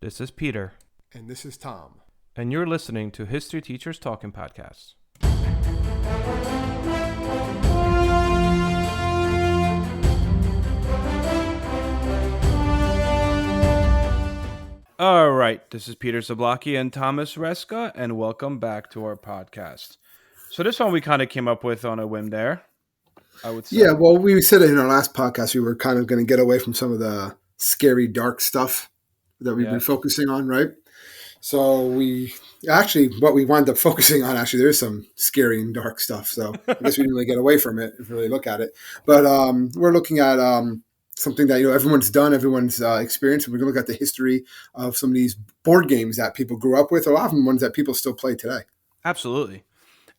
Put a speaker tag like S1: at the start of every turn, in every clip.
S1: This is Peter,
S2: And this is Tom.
S1: and you're listening to History Teachers Talking Podcasts. All right, this is Peter Zablocki and Thomas Reska, and welcome back to our podcast. So this one we kind of came up with on a whim there, I would say.
S2: Yeah, well, we said it in our last podcast. We were kind of going to get away from some of the scary, dark stuff that we've been focusing on, right? So what we wound up focusing on, actually, there's some scary and dark stuff. So I guess we didn't really get away from it if you really look at it. But we're looking at something that everyone's done, everyone's experienced. We're going to look at the history of some of these board games that people grew up with, or often ones that people still play today.
S1: Absolutely.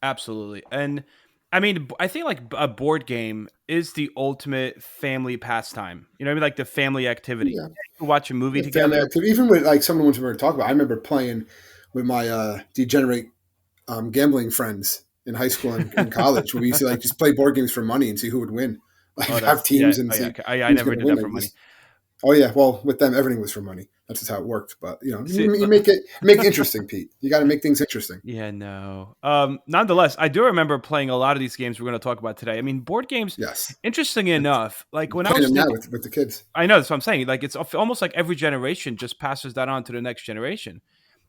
S1: And I mean, I think like a board game is the ultimate family pastime. You know what I mean? Like the family activity.
S2: Yeah.
S1: You watch a movie together.
S2: Even with like some of the ones we were talking about, I remember playing with my degenerate gambling friends in high school and in college, where we used to like just play board games for money and see who would win. Like have teams and see.
S1: I never did that for money.
S2: Oh yeah, well with them everything was for money. That's just how it worked. But
S1: See,
S2: you make it interesting, Pete. You got to make things interesting.
S1: Yeah, no. Nonetheless, I do remember playing a lot of these games we're going to talk about today. I mean, board games.
S2: Yes.
S1: Interesting enough, like when I
S2: Playing
S1: was
S2: them now with the kids.
S1: I know that's what I'm saying. Like it's almost like every generation just passes that on to the next generation.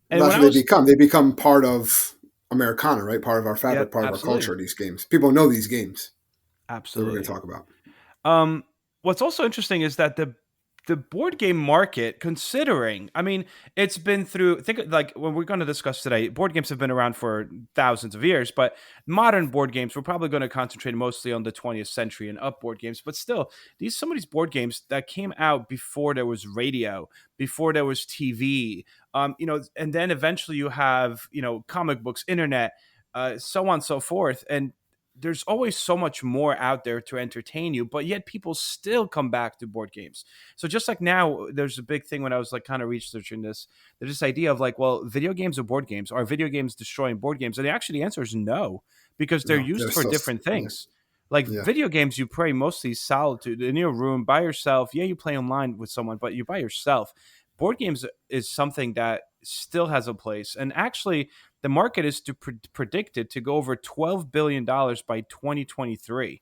S1: And
S2: Well, that's what they become. They become part of Americana, right? Part of our fabric, part of our culture. These games. People know these games.
S1: Absolutely.
S2: That we're going to talk about.
S1: What's also interesting is that the board game market, considering, I mean, it's been through, think like when we're going to discuss today, board games have been around for thousands of years, but modern board games, we're probably going to concentrate mostly on the 20th century and up board games. But still, some of these board games that came out before there was radio, before there was TV, and then eventually you have, comic books, internet, so on and so forth. And there's always so much more out there to entertain you, but yet people still come back to board games. So just like now, there's a big thing when I was like kind of researching this, there's this idea of like, well, video games or board games, are video games destroying board games? And actually the answer is no, because they're used for different things. Video games, you play mostly solitude in your room by yourself. Yeah, you play online with someone, but you're by yourself. Board games is something that still has a place. And actually, the market is predicted to go over $12 billion by 2023.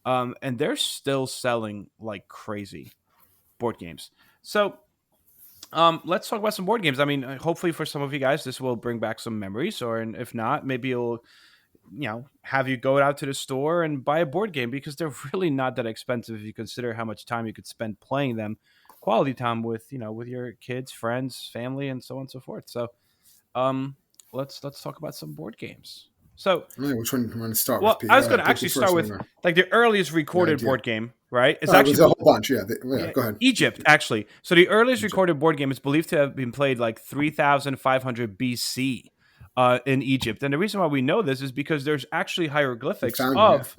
S1: And they're still selling like crazy, board games. So let's talk about some board games. I mean, hopefully for some of you guys, this will bring back some memories. Or if not, maybe it'll have you go out to the store and buy a board game, because they're really not that expensive if you consider how much time you could spend playing them. Quality time with your kids, friends, family, and so on and so forth. So let's talk about some board games. So
S2: which one do you want to start with?
S1: Well, I was going to actually start with like the earliest recorded board game, right?
S2: It's actually a whole bunch. Yeah, go ahead.
S1: Egypt, actually. So the earliest recorded board game is believed to have been played like 3,500 BC in Egypt. And the reason why we know this is because there's actually hieroglyphics of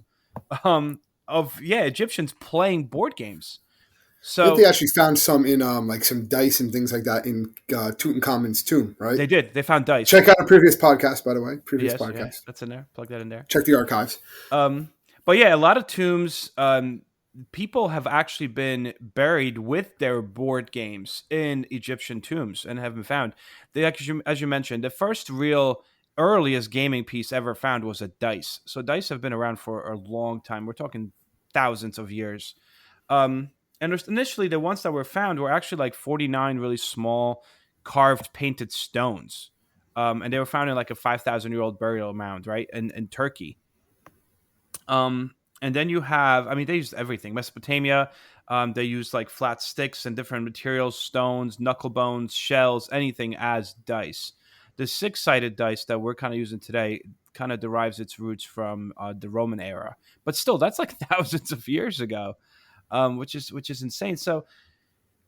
S1: Egyptians playing board games. So
S2: they actually found some in like some dice and things like that in Tutankhamun's tomb, right?
S1: They did. They found dice.
S2: Check out a previous podcast, by the way. Podcast.
S1: Yeah, that's in there. Plug that in there.
S2: Check the archives.
S1: But yeah, a lot of tombs, people have actually been buried with their board games in Egyptian tombs and have been found. They actually, as you mentioned, the first real earliest gaming piece ever found was a dice. So dice have been around for a long time. We're talking thousands of years. And initially, the ones that were found were actually like 49 really small carved painted stones. And they were found in like a 5,000-year-old burial mound, right, in Turkey. And then you have, I mean, they used everything. Mesopotamia, they used like flat sticks and different materials, stones, knuckle bones, shells, anything as dice. The six-sided dice that we're kind of using today kind of derives its roots from the Roman era. But still, that's like thousands of years ago. Which is insane. So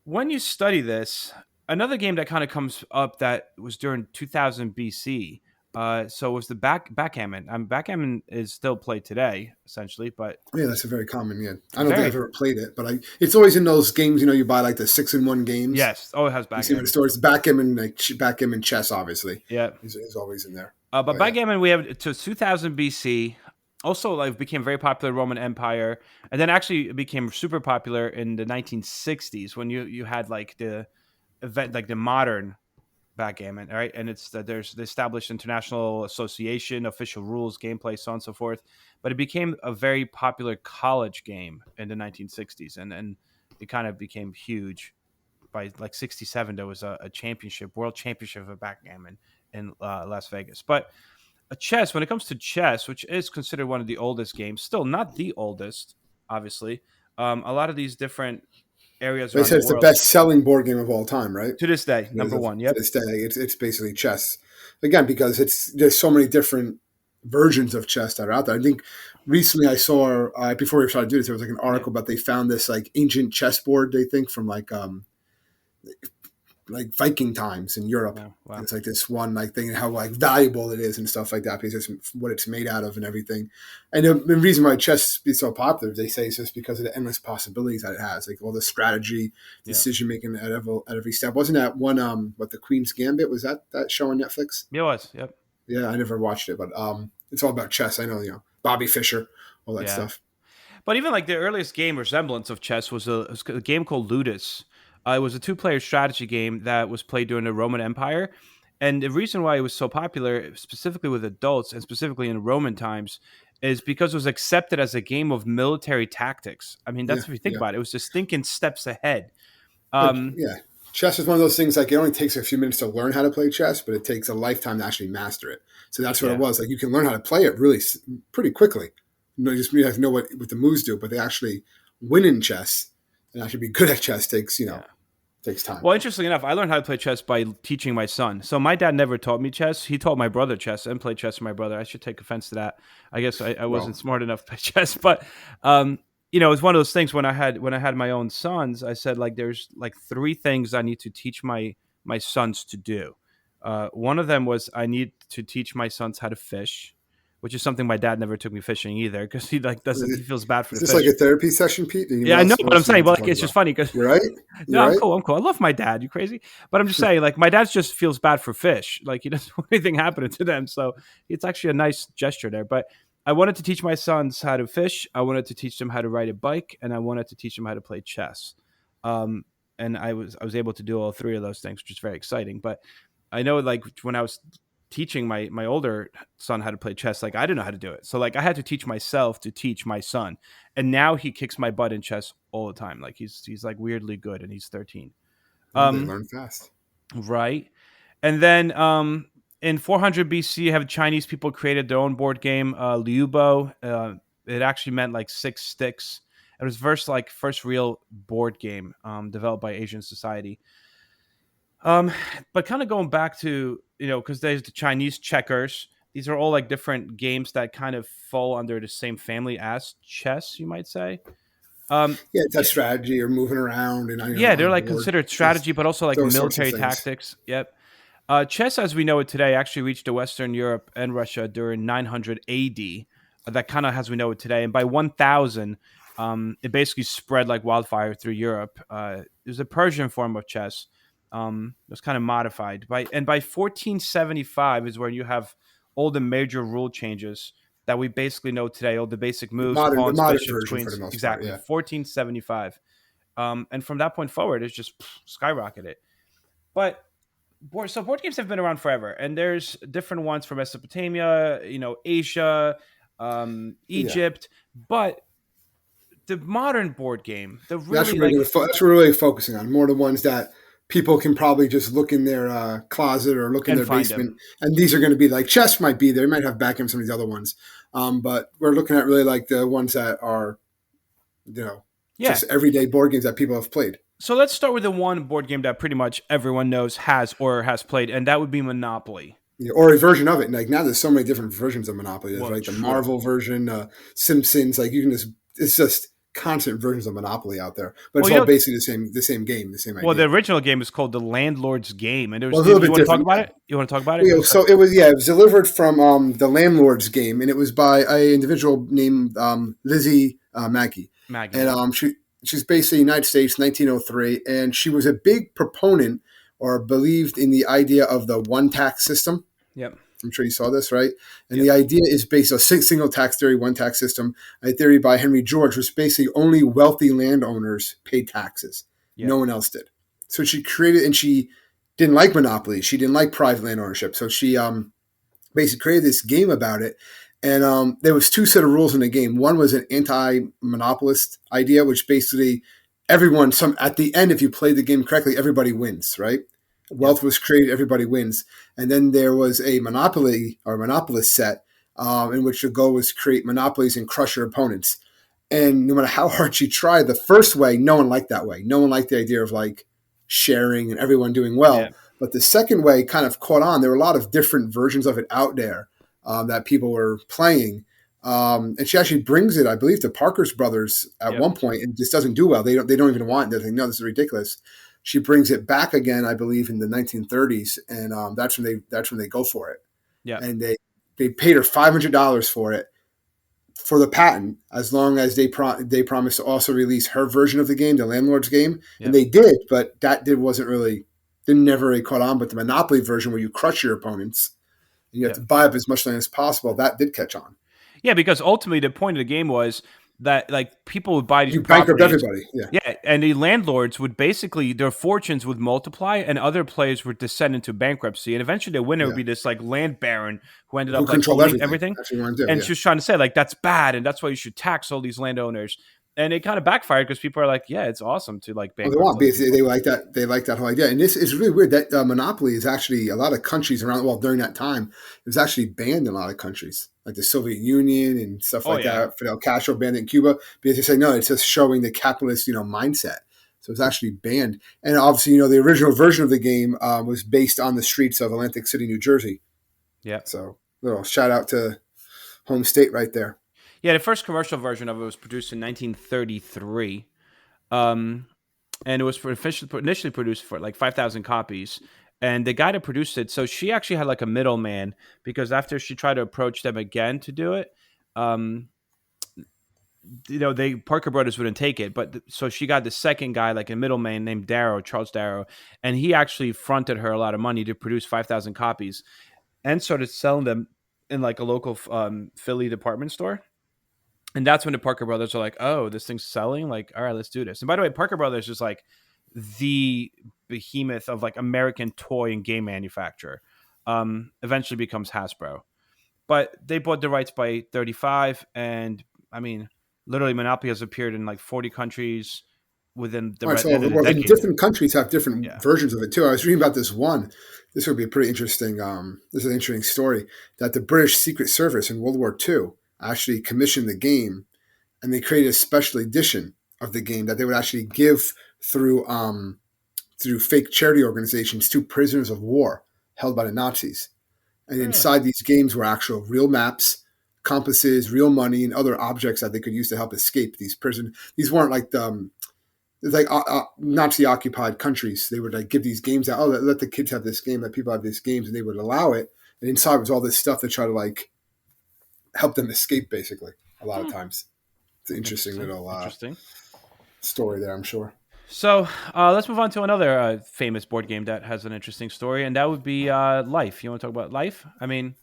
S1: when you study this, another game that kind of comes up that was during 2000 BC. So it was the backgammon. Backgammon is still played today, essentially. But
S2: yeah, that's a very common. Yeah, I don't think I've ever played it, but it's always in those games. You buy like the 6-in-1 games.
S1: Yes, it has backgammon.
S2: You see the stores, backgammon, backgammon chess, obviously.
S1: Yeah,
S2: is always in there.
S1: But backgammon, we have to 2000 BC. Also, like became very popular in Roman Empire, and then actually it became super popular in the 1960s when you had like the event, like the modern backgammon, right? And it's that there's the established international association, official rules, gameplay, so on and so forth. But it became a very popular college game in the 1960s, and it kind of became huge. By like 67, there was a championship, world championship of backgammon in Las Vegas. But a chess, when it comes to chess, which is considered one of the oldest games, still not the oldest, obviously. A lot of these different areas
S2: They
S1: around
S2: said
S1: the
S2: it's the
S1: world,
S2: best selling board game of all time, right?
S1: to this day, number one.
S2: To
S1: Yep.
S2: this day, it's basically chess again because there's so many different versions of chess that are out there. I think recently I saw before we started to do this, there was like an
S1: Yeah.
S2: article about they found this like ancient chessboard they think from like Viking times in Europe.
S1: Yeah.
S2: And
S1: Wow.
S2: it's like this one like thing and how like valuable it is and stuff like that because it's what it's made out of and everything. And the reason why chess is so popular, they say, is just because of the endless possibilities that it has, like all the strategy,
S1: Yeah.
S2: decision making at every step. Wasn't that one? What the Queen's Gambit was that show on Netflix?
S1: Yeah, it was. Yep.
S2: Yeah, I never watched it, but it's all about chess. I know, Bobby Fischer, all that
S1: Yeah.
S2: stuff.
S1: But even like the earliest game resemblance of chess was a game called Ludus. It was a two-player strategy game that was played during the Roman Empire. And the reason why it was so popular, specifically with adults and specifically in Roman times, is because it was accepted as a game of military tactics. I mean,
S2: Yeah,
S1: that's if you think
S2: yeah.
S1: about it. It was just thinking steps ahead.
S2: Like,
S1: Um,
S2: yeah, chess is one of those things like it only takes a few minutes to learn how to play chess, but it takes a lifetime to actually master it. So that's what it
S1: yeah,
S2: was. Like you can learn how to play it really pretty quickly. You have to know what the moves do, but they actually win in chess and actually be good at chess takes
S1: yeah.
S2: takes time.
S1: Well, interestingly enough, I learned how to play chess by teaching my son. So my dad never taught me chess. He taught my brother chess and played chess with my brother. I should take offense to that. I guess I wasn't
S2: Well,
S1: smart enough to play chess, but it's one of those things when I had my own sons, I said like there's like three things I need to teach my sons to do. One of them was I need to teach my sons how to fish, which is something my dad never took me fishing either because he like doesn't he feels bad for
S2: is
S1: the
S2: this like a
S1: fish.
S2: therapy session, Pete?
S1: Yeah, I know
S2: What
S1: what I'm
S2: else do you
S1: saying,
S2: need to
S1: but like
S2: talk
S1: it's just
S2: about?
S1: funny because
S2: You're right.
S1: no,
S2: You're
S1: I'm
S2: right.
S1: cool. I'm cool. I love my dad. You crazy? But I'm just saying, like, my dad just feels bad for fish. Like, he doesn't want anything happening to them. So it's actually a nice gesture there. But I wanted to teach my sons how to fish. I wanted to teach them how to ride a bike, and I wanted to teach them how to play chess. Um, and I was able to do all three of those things, which is very exciting. But I know, like, when I was teaching my older son how to play chess, like, I didn't know how to do it. So like I had to teach myself to teach my son, and now he kicks my butt in chess all the time. Like he's like weirdly good, and he's 13.
S2: Well, they
S1: Um,
S2: learn fast.
S1: right. And then in 400 BC, have Chinese people created their own board game, Liubo. It actually meant like six sticks. It was first real board game developed by Asian society. But kind of going back to because there's the Chinese checkers. These are all like different games that kind of fall under the same family as chess, you might say.
S2: Yeah, it's that
S1: Yeah,
S2: strategy or moving around and
S1: yeah,
S2: on a
S1: they're like
S2: board.
S1: considered strategy, but also like
S2: Those sorts of
S1: military
S2: things.
S1: tactics. Yep. Chess, as we know it today, actually reached Western Europe and Russia during 900 AD. That kind of as we know it today, and by 1000, it basically spread like wildfire through Europe. It was a Persian form of chess. It was kind of modified by 1475 is where you have all the major rule changes that we basically know today. All the basic moves,
S2: The
S1: pawns,
S2: modern
S1: bishops,
S2: version for the
S1: queens.
S2: most part.
S1: Exactly,
S2: Yeah,
S1: 1475. And from that point forward, it's just skyrocketed. But board games have been around forever, and there's different ones from Mesopotamia, Asia,
S2: yeah.
S1: Egypt. But the modern board game, the
S2: That's
S1: really
S2: what we're
S1: like
S2: gonna. That's what we're really focusing on. More the ones that people can probably just look in their closet or look in
S1: and
S2: their
S1: find
S2: basement,
S1: them.
S2: and these are going to be like chess might be there. It might have back in some of these other ones, but we're looking at really like the ones that are
S1: Yeah.
S2: just everyday board games that people have played.
S1: So let's start with the one board game that pretty much everyone knows has played, and that would be Monopoly.
S2: Or a version of it. Like now, there's so many different versions of Monopoly. There's
S1: Well,
S2: like the
S1: true.
S2: Marvel version, Simpsons. Like you can just, it's just constant versions of Monopoly out there. But
S1: Well,
S2: it's all basically the same game, the same
S1: the
S2: idea.
S1: original game is called the Landlord's Game, and
S2: Well, a little
S1: You
S2: bit
S1: want to talk
S2: different.
S1: about it? You want to talk about it?
S2: Yeah.
S1: Because
S2: So it was delivered from the Landlord's Game, and it was by an individual named Lizzie Mackey,
S1: Maggie,
S2: and
S1: yep,
S2: she's based in the United States, 1903, and she was a big proponent or believed in the idea of the one tax system.
S1: yep,
S2: I'm sure you saw this, right? And the
S1: yep,
S2: idea is based on single tax theory, one tax system, a theory by Henry George, which basically only wealthy landowners paid taxes.
S1: yep.
S2: No one else did. So she created, and she didn't like monopoly. She didn't like private land ownership. So she basically created this game about it. And there was two set of rules in the game. One was an anti-monopolist idea, which basically everyone, some at the end, if you played the game correctly, everybody wins, right?
S1: Yep.
S2: Wealth was created, everybody wins. And then there was a monopoly or monopolist set in which the goal was to create monopolies and crush your opponents. And no matter how hard she tried, the first way, no one liked that way. No one liked the idea of like sharing and everyone doing
S1: Yeah.
S2: well. But the second way kind of caught on. There were a lot of different versions of it out there that people were playing. And she actually brings it, I believe, to Parker's Brothers at
S1: Yep.
S2: one point, and just doesn't do well. They don't even want it. They think, no, this is ridiculous. She brings it back again, I believe, in the 1930s, and that's when they go for it.
S1: Yep.
S2: And they paid her $500 for it for the patent, as long as they promised to also release her version of the game, the landlord's game, and
S1: Yep.
S2: they did, but wasn't really didn't never really caught on. But the Monopoly version, where you crush your opponents and you have to
S1: Yep.
S2: buy up as much land as possible, that did catch on.
S1: Yeah, because ultimately the point of the game was that like people would buy these
S2: You bankrupt
S1: properties.
S2: everybody, yeah,
S1: Yeah, and the landlords would basically their fortunes would multiply, and other players would descend into bankruptcy, and eventually the winner would
S2: yeah.
S1: be this like land baron who ended
S2: Who
S1: up like
S2: controlled
S1: owning
S2: everything?
S1: everything.
S2: That's what you want to do,
S1: And
S2: yeah.
S1: she was trying to say like that's bad, and that's why you should tax all these landowners. And it kind of backfired because people are like, yeah, it's awesome to like
S2: Oh, they
S1: bankrupt
S2: want
S1: other
S2: because
S1: people.
S2: they like that. They like that whole idea, and this is really weird. That monopoly is actually a lot of countries around. Well, during that time, it was actually banned in a lot of countries, like the Soviet Union and stuff
S1: Oh
S2: like
S1: yeah,
S2: that. Fidel Castro banned it in Cuba because they say no, it's just showing the capitalist, mindset. So it's actually banned, and obviously, the original version of the game was based on the streets of Atlantic City, New Jersey.
S1: yeah,
S2: So little shout out to home state right there.
S1: yeah. The first commercial version of it was produced in 1933. Um, and it was initially produced for like 5,000 copies. And the guy that produced it, so she actually had like a middleman because after she tried to approach them again to do it, um, they Parker Brothers wouldn't take it, but so she got the second guy, like a middleman named Darrow, Charles Darrow, and he actually fronted her a lot of money to produce 5,000 copies and started selling them in like a local Philly department store. And that's when the Parker Brothers are like, "Oh, this thing's selling! Like, all right, let's do this." And by the way, Parker Brothers is like the behemoth of like American toy and game manufacturer. Eventually becomes Hasbro, but they bought the rights by 35, and I mean, literally, Monopoly has appeared in like 40 countries within the
S2: All right, so
S1: end of the
S2: well, and
S1: decade.
S2: different countries have different
S1: Yeah.
S2: versions of it too. I was reading about this one. This would be a pretty interesting. This is an interesting story that the British Secret Service in World War II actually commissioned the game, and they created a special edition of the game that they would actually give through through fake charity organizations to prisoners of war held by the Nazis. And
S1: Really?
S2: inside these games were actual real maps, compasses, real money, and other objects that they could use to help escape these prison. These weren't like the it's like Nazi occupied countries. They would like give these games out. Oh, let the kids have this game. Let people have these games, and they would allow it. And inside was all this stuff to try to like help them escape. Basically, a lot of
S1: Hmm.
S2: times, it's an interesting
S1: Interesting.
S2: little
S1: Interesting.
S2: story there. I'm sure.
S1: So let's move on to another famous board game that has an interesting story, and that would be Life. You want to talk about Life? I mean,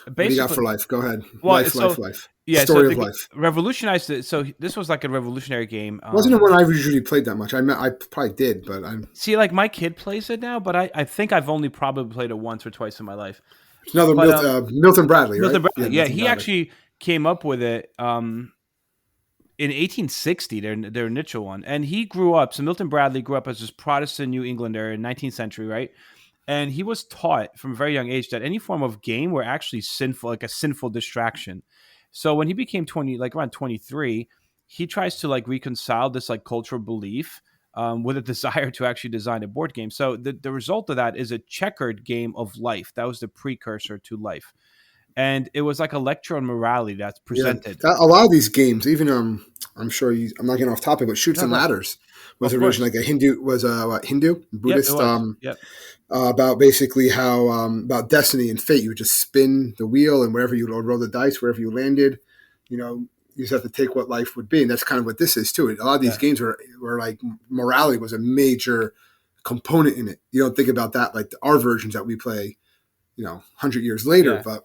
S2: What do you got
S1: basically,
S2: for life? Go ahead.
S1: well,
S2: Life,
S1: so
S2: life, life.
S1: yeah, so
S2: Story of
S1: the
S2: life.
S1: revolutionized it. So this was like a revolutionary game.
S2: Wasn't it one I usually played that much? I probably did, but I'm
S1: See, like my kid plays it now, but I think I've only probably played it once or twice in my life.
S2: another
S1: But
S2: Milton Bradley, right?
S1: Milton
S2: Yeah,
S1: Bradley, yeah,
S2: Milton
S1: he
S2: Bradley.
S1: actually came up with it in 1860. Their initial one, and he grew up. So Milton Bradley grew up as this Protestant New Englander in 19th century, right? And he was taught from a very young age that any form of game were actually sinful, like a sinful distraction. So when he became 20, like around 23, he tries to like reconcile this like cultural belief with a desire to actually design a board game. So the result of that is a checkered game of life. That was the precursor to life. And it was like a lecture on morality that's
S2: Yeah,
S1: presented.
S2: a lot of these games, even I'm not getting off topic, but Shoots
S1: No,
S2: and
S1: no,
S2: Ladders was
S1: of
S2: originally
S1: course.
S2: like a Hindu was a Hindu
S1: Yep, it
S2: Buddhist
S1: was. Yep.
S2: about basically how about destiny and fate. You would just spin the wheel, and wherever you roll the dice, wherever you landed, you know, you just have to take what life would be, and that's kind of what this is too. A lot of these
S1: Yeah.
S2: games were like morality was a major component in it. You don't think about that like our versions that we play, 100 years later,
S1: Yeah.
S2: but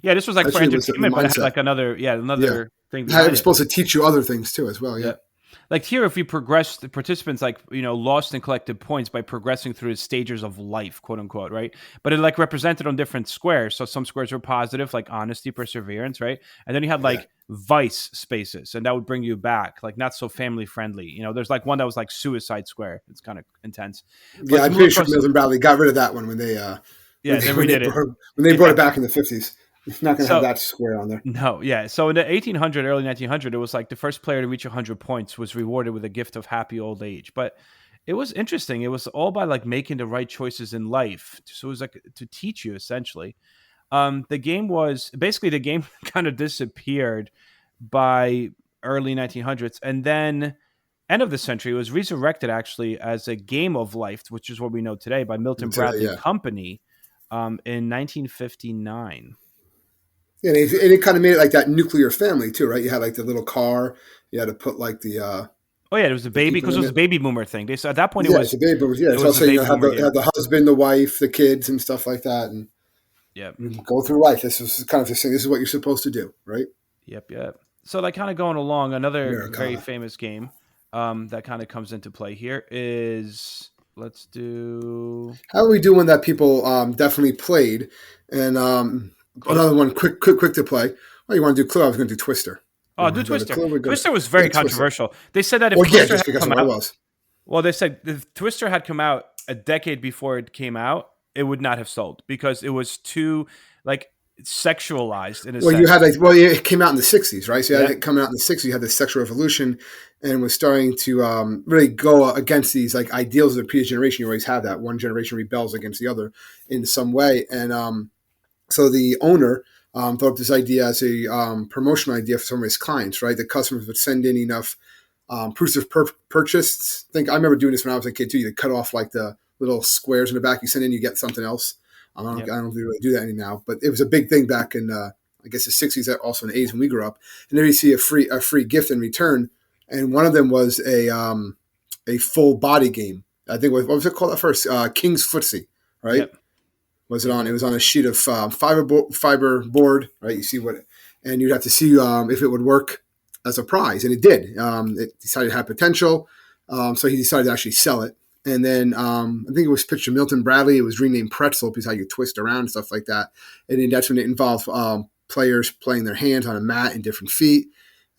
S1: Yeah, this was like for
S2: actually it was the
S1: entertainment, but it had
S2: mindset.
S1: like
S2: Yeah,
S1: another thing
S2: it
S1: behind
S2: was
S1: it.
S2: supposed to teach you other things too as well. Yeah.
S1: Yeah. Like here, if you progress, the participants like lost and collected points by progressing through the stages of life, quote unquote, right? But it like represented on different squares. So some squares were positive, like honesty, perseverance, right? And then you had
S2: Yeah.
S1: like vice spaces, and that would bring you back, like not so family friendly. There's like one that was like suicide square. It's kind of intense. But
S2: Yeah,
S1: to
S2: I'm
S1: move
S2: pretty sure
S1: across,
S2: Mills and Bradley got rid of that one
S1: yeah, they redid it.
S2: when they brought
S1: Yeah.
S2: it back in the 50s. It's not going to have
S1: So
S2: that square on there.
S1: no, yeah. So in the 1800, early 1900, it was like the first player to reach 100 points was rewarded with a gift of happy old age. But it was interesting. It was all by like making the right choices in life. So it was like to teach you essentially. The game was basically the game kind of disappeared by early 1900s, and then end of the century it was resurrected actually as a game of life, which is what we know today by Milton
S2: Today,
S1: Bradley
S2: yeah.
S1: Company in 1959.
S2: Yeah, and it kind of made it like that nuclear family too, right? You had like the little car. You had to put like
S1: Oh yeah, it was a
S2: the
S1: baby
S2: people
S1: because it
S2: in
S1: was a
S2: it.
S1: baby boomer thing. They said at that point
S2: Yeah, it's a baby boomers. Yeah,
S1: it
S2: it's
S1: was a
S2: also
S1: baby
S2: have
S1: boomer game.
S2: the husband, the wife, the kids, and stuff like that, and
S1: Yep,
S2: you go through life. This is kind of the thing. This is what you're supposed to do, right?
S1: yep. So like kind of going along, another very
S2: Americana.
S1: famous game that kind of comes into play here is let's do.
S2: How are we doing that? People definitely played, and
S1: Clue?
S2: another one, quick to play. Oh, you want to do Clue? I was going to do Twister. You
S1: Oh,
S2: want
S1: do
S2: to go to
S1: Twister.
S2: Clue? We go to
S1: Twister was very
S2: Twister.
S1: controversial. They said that if
S2: Well, yeah,
S1: Twister had
S2: just because
S1: come
S2: of what it
S1: out,
S2: was.
S1: well, they said if Twister had come out a decade before it came out, it would not have sold because it was too like sexualized in a
S2: Well, you
S1: sense.
S2: had like it came out in the '60s, right? So you had
S1: Yep,
S2: it coming out in the '60s. You had this sexual revolution, and was starting to really go against these like ideals of the previous generation. You always have that one generation rebels against the other in some way, and so the owner thought up this idea as a promotional idea for some of his clients, right? The customers would send in enough proofs of purchase. I remember doing this when I was a kid too. You could cut off like the little squares in the back. You send in, you get something else.
S1: yep,
S2: I don't really do that any now, but it was a big thing back in I guess the '60s, also in the '80s when we grew up. And then you see a free gift in return, and one of them was a full body game. I think what was it called at first? King's Footsie, right?
S1: yep,
S2: Was it
S1: yep,
S2: on? It
S1: yep,
S2: was on a sheet of fiber board, right? You see and you'd have to see if it would work as a prize, and it did. It decided to have potential, so he decided to actually sell it. And then I think it was pitched to Milton Bradley. It was renamed Pretzel because how you twist around and stuff like that. And then that's when it involved players playing their hands on a mat in different feet.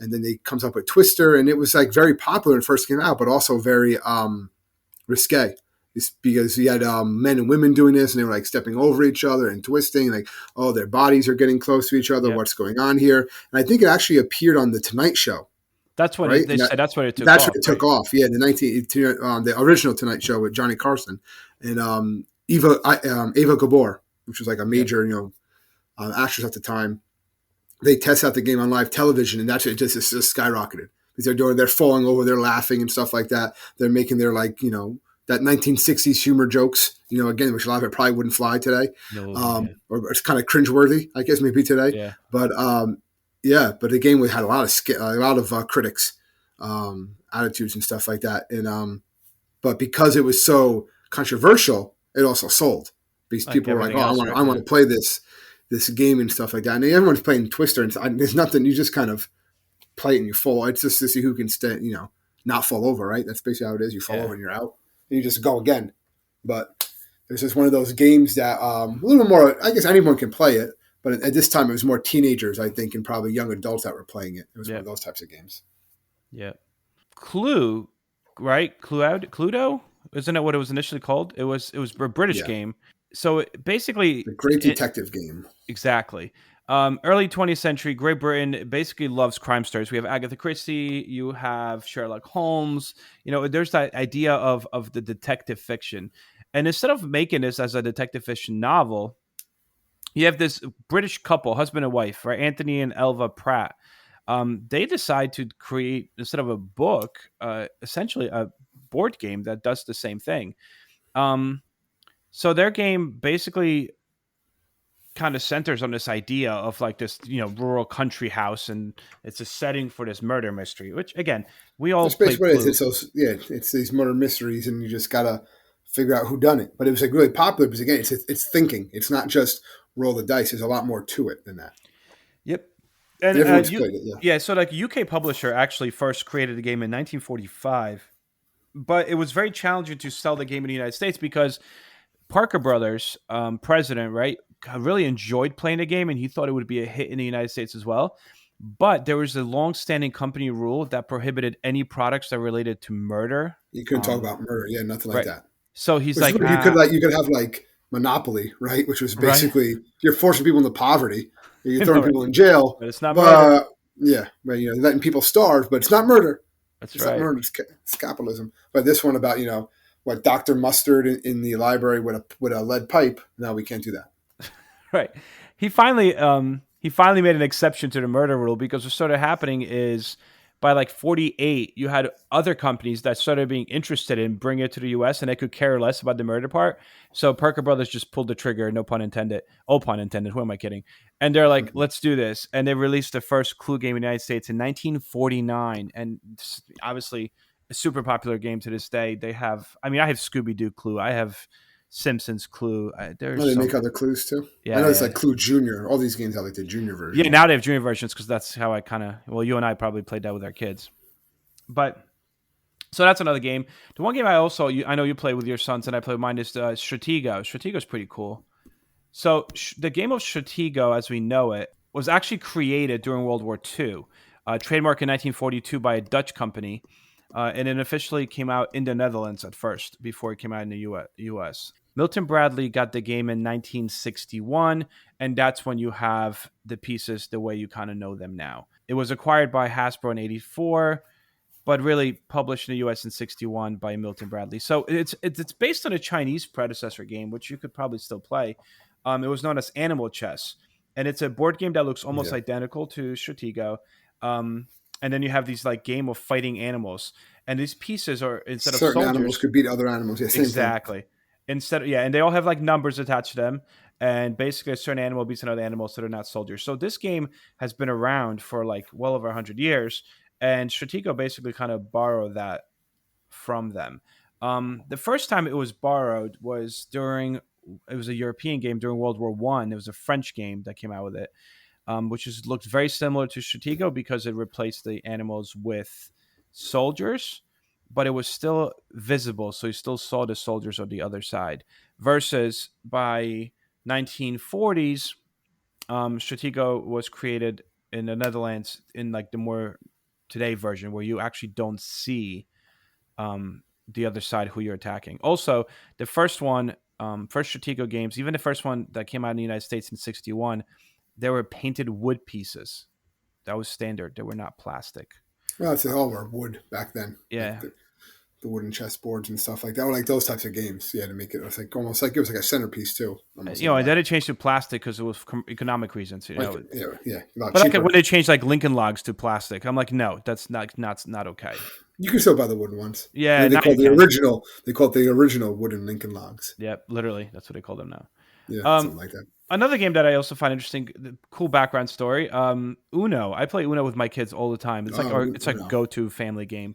S2: And then they comes up with Twister, and it was like very popular when it first came out, but also very risque. It's because you had men and women doing this, and they were like stepping over each other and twisting, like, oh, their bodies are getting close to each other.
S1: yep.
S2: What's going on here? And I think it actually appeared on the Tonight Show,
S1: That's when
S2: right?
S1: they said that's when it took
S2: That's when
S1: off,
S2: it took
S1: right?
S2: off. Yeah, the original Tonight Show with Johnny Carson and Ava Gabor, which was like a
S1: Yep,
S2: major actress at the time. They test out the game on live television, and that's it. Just skyrocketed because they're falling over, they're laughing and stuff like that. They're making their that 1960s humor jokes, again, which a lot of it probably wouldn't fly today,
S1: no, yeah,
S2: or it's kind of cringeworthy, I guess, maybe today.
S1: yeah,
S2: But yeah, but the game had a lot of critics, attitudes and stuff like that, and but because it was so controversial, it also sold because
S1: like
S2: people were like,
S1: everything
S2: "Oh,
S1: else, right?
S2: I want
S1: Yeah,
S2: to play this game and stuff like that." And everyone's playing Twister, and there's nothing. You just kind of play it and you fall. It's just to see who can not fall over. Right? That's basically how it is. You fall
S1: yeah,
S2: over and you're out, and you just go again. But it's just one of those games that a little more. I guess anyone can play it, but at this time it was more teenagers, I think, and probably young adults that were playing it. It was one
S1: yeah,
S2: of those types of games.
S1: yeah. Clue, right? Cluedo, isn't it what it was initially called? It was a British
S2: Yeah,
S1: game. So basically,
S2: the Great Detective game.
S1: exactly. Early 20th century, Great Britain basically loves crime stories. We have Agatha Christie, you have Sherlock Holmes. There's that idea of the detective fiction, and instead of making this as a detective fiction novel, you have this British couple, husband and wife, right? Anthony and Elva Pratt. They decide to create instead of a book, essentially a board game that does the same thing. Um, so their game basically kind of centers on this idea of like this rural country house, and it's a setting for this murder mystery, which again we all
S2: That's
S1: played
S2: basically what it is.
S1: Clue.
S2: It's those, yeah, it's these murder mysteries, and you just gotta figure out who done it. But it was like really popular because again, it's thinking. It's not just roll the dice. There's a lot more to it than that.
S1: Yep. And
S2: Everyone's
S1: you,
S2: played it. Yeah,
S1: yeah, so like UK publisher actually first created the game in 1945, but it was very challenging to sell the game in the United States because Parker Brothers president, right, really enjoyed playing the game and he thought it would be a hit in the United States as well. But there was a long-standing company rule that prohibited any products that related to murder.
S2: you couldn't talk about murder. Yeah, nothing like
S1: Right.
S2: that.
S1: So he's
S2: Which is
S1: like,
S2: weird. You could have like Monopoly, right? Which was
S1: right,
S2: basically you're forcing people into poverty, you're throwing
S1: right,
S2: people in jail,
S1: but it's not murder.
S2: but yeah, but letting people starve, but it's not murder.
S1: That's
S2: It's not
S1: right.
S2: murder. It's capitalism. But this one about what Doctor Mustard in the library with a lead pipe. No, we can't do that.
S1: Right. He finally made an exception to the murder rule because what started happening is by like 48, you had other companies that started being interested in bringing it to the US and they could care less about the murder part. So Parker Brothers just pulled the trigger, no pun intended. Oh, pun intended. Who am I kidding? And they're like, let's do this. And they released the first Clue game in the United States in 1949. And obviously, a super popular game to this day. I mean, I have Scooby Doo Clue. I have Simpsons Clue. There's
S2: Oh, they
S1: so
S2: make
S1: many.
S2: other clues too. I
S1: Yeah,
S2: know it's
S1: yeah.
S2: like Clue Junior. All these games have like the junior
S1: Yeah,
S2: version.
S1: now they have junior versions because that's how I kind of, well, you and I probably played that with our kids. But so that's another game. The one game I know you play with your sons and I play with mine is Stratego. Stratego is pretty cool. So the game of Stratego, as we know it, was actually created during World War II, trademarked in 1942 by a Dutch company, and it officially came out in the Netherlands at first before it came out in the US. Milton Bradley got the game in 1961, and that's when you have the pieces the way you kind of know them now. It was acquired by Hasbro in 84, but really published in the US in 61 by Milton Bradley. So it's based on a Chinese predecessor game, which you could probably still play. It was known as Animal Chess, and it's a board game that looks almost
S2: Yeah,
S1: identical to Stratego. Um, and then you have these like game of fighting animals, and these pieces are instead of
S2: certain animals
S1: soldiers.
S2: could beat other animals. Yeah, same thing.
S1: Exactly. And they all have like numbers attached to them. And basically, a certain animal beats another animal, so they're not soldiers. So this game has been around for like well over 100 years, and Stratego basically kind of borrowed that from them. The first time it was borrowed was during it was a European game during World War One. It was a French game that came out with it, which is looked very similar to Stratego because it replaced the animals with soldiers, but it was still visible, so you still saw the soldiers on the other side. Versus by 1940s, Stratego was created in the Netherlands in like the more today version where you actually don't see the other side who you're attacking. Also, the first one, first Stratego games, even the first one that came out in the United States in '61, they were painted wood pieces. That was standard. They were not plastic.
S2: Well, it's all were wood back then, like
S1: Yeah.
S2: the wooden chessboards and stuff like that. Or like those types of games. Yeah, to make it was like almost like it was like a centerpiece too, almost
S1: You
S2: like
S1: know, and
S2: that.
S1: then it changed to plastic because it was economic reasons. You
S2: Like
S1: know,
S2: yeah, a lot
S1: but like
S2: cheaper.
S1: when they changed like Lincoln Logs to plastic, I'm like, no, that's not okay.
S2: You can still buy the wooden ones. I
S1: Yeah,
S2: think they
S1: now
S2: call
S1: you
S2: it the
S1: can.
S2: original. They call it the original wooden Lincoln Logs.
S1: Yeah, literally, that's what they call them now.
S2: Yeah,
S1: Um,
S2: something like that.
S1: Another game that I also find interesting, the cool background story. Uno. I play Uno with my kids all the time.
S2: Oh,
S1: It's like
S2: Uno.
S1: go to family game.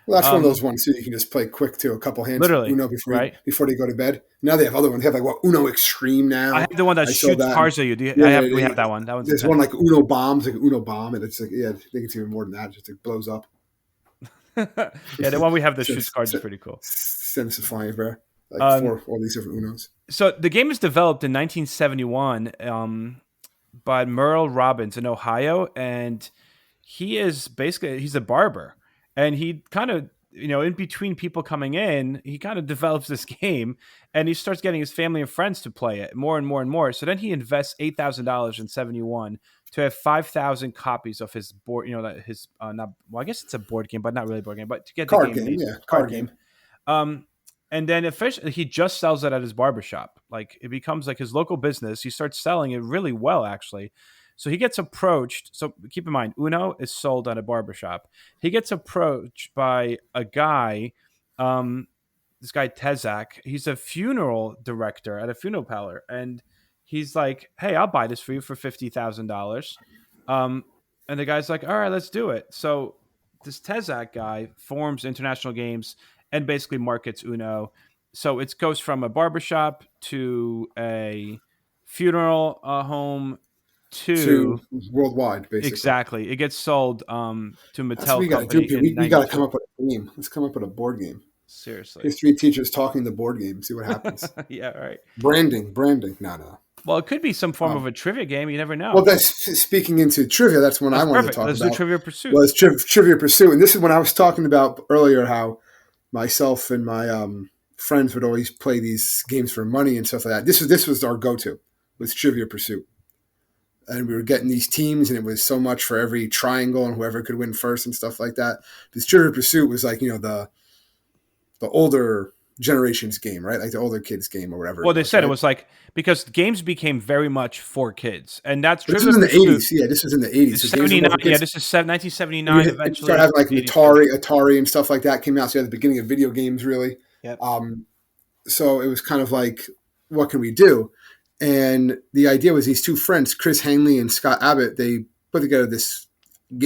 S2: Well, that's one of those
S1: Um,
S2: ones too. You can just play quick too. A couple hands
S1: Literally,
S2: Uno
S1: right?
S2: before they go to bed. Now they have other ones. They have like what Uno Extreme
S1: I have
S2: now.
S1: the one that
S2: I saw
S1: shoots
S2: that.
S1: cards at you.
S2: Yeah,
S1: We have that one. That one's
S2: there's
S1: intense.
S2: one like Uno bombs, like Uno bomb, and it's like yeah, I think it's even more than that. It just it blows up.
S1: Yeah, the one we have that shoots
S2: Since
S1: cards is pretty cool.
S2: since flying bear, like
S1: Um,
S2: four all these different Unos.
S1: so the game is developed in 1971 by Merle Robbins in Ohio, and he's a barber, and he kind of in between people coming in, he kind of develops this game, and he starts getting his family and friends to play it more and more and more. So then he invests $8,000 in '71 to have 5,000 copies of his board. That his not well, I guess it's a board game, but not really a board game, but to get the
S2: Card
S1: game
S2: game,
S1: made,
S2: yeah,
S1: card
S2: card
S1: game.
S2: game.
S1: Um, and then officially, he just sells it at his barbershop. Like it becomes like his local business. He starts selling it really well, actually. So he gets approached. So keep in mind, Uno is sold at a barbershop. He gets approached by a guy, um, this guy Tezak. He's a funeral director at a funeral parlor, and he's like, "Hey, I'll buy this for you for $50,000." Um, and the guy's like, "All right, let's do it." So this Tezak guy forms International Games and basically markets Uno. So it goes from a barbershop to a funeral home to
S2: to worldwide, basically.
S1: exactly. It gets sold to
S2: That's what
S1: Mattel
S2: we got to do,
S1: Company
S2: Pete.
S1: in
S2: We got to come
S1: '92.
S2: up with a game. Let's come up with a board game.
S1: Seriously.
S2: History teachers talking the board game. See what happens.
S1: Yeah, right.
S2: Branding. No, no.
S1: Well, it could be some form of
S2: Um,
S1: a trivia game. You never
S2: well,
S1: know.
S2: that's speaking into trivia. That's one I
S1: That's
S2: wanted to
S1: perfect.
S2: talk
S1: Let's do
S2: about.
S1: Trivia Pursuit.
S2: Was Trivia Pursuit, and this is when I was talking about earlier how myself and my friends would always play these games for money and stuff like that. This was our go to was Trivia Pursuit, and we were getting these teams, and it was so much for every triangle and whoever could win first and stuff like that. This Trivia Pursuit was like the older generation's game, right? Like the older kids' game or whatever
S1: Well,
S2: it
S1: they
S2: was,
S1: said it
S2: right?
S1: was like because games became very much for kids, and that's
S2: But this
S1: Trivia
S2: was in the
S1: Pursuit.
S2: '80s. Yeah, this was in the '80s.
S1: It's
S2: So games were more
S1: 79.
S2: for
S1: Yeah,
S2: kids.
S1: this is 1979.
S2: You started
S1: Eventually,
S2: having like
S1: 82.
S2: Atari and stuff like that came out. So you had the beginning of video games, really.
S1: Yep.
S2: So it was kind of like, what can we do? And the idea was these two friends, Chris Hanley and Scott Abbott, they put together this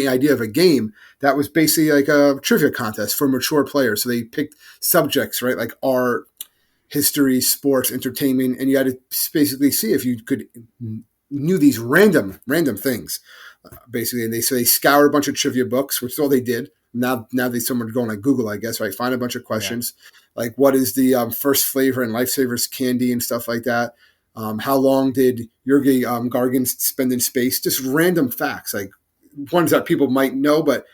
S2: idea of a game that was basically like a trivia contest for mature players. So they picked subjects, right, like art, history, sports, entertainment, and you had to basically see if you could knew these random things, basically. And they scoured a bunch of trivia books, which is all they did. Now they someone going on Google, I guess, right? Find a bunch of
S1: Yeah.
S2: questions, like what is the first flavor in Lifesavers candy and stuff like that. How long did Yuri Gargan spend in space? Just random facts, like ones that people might know, but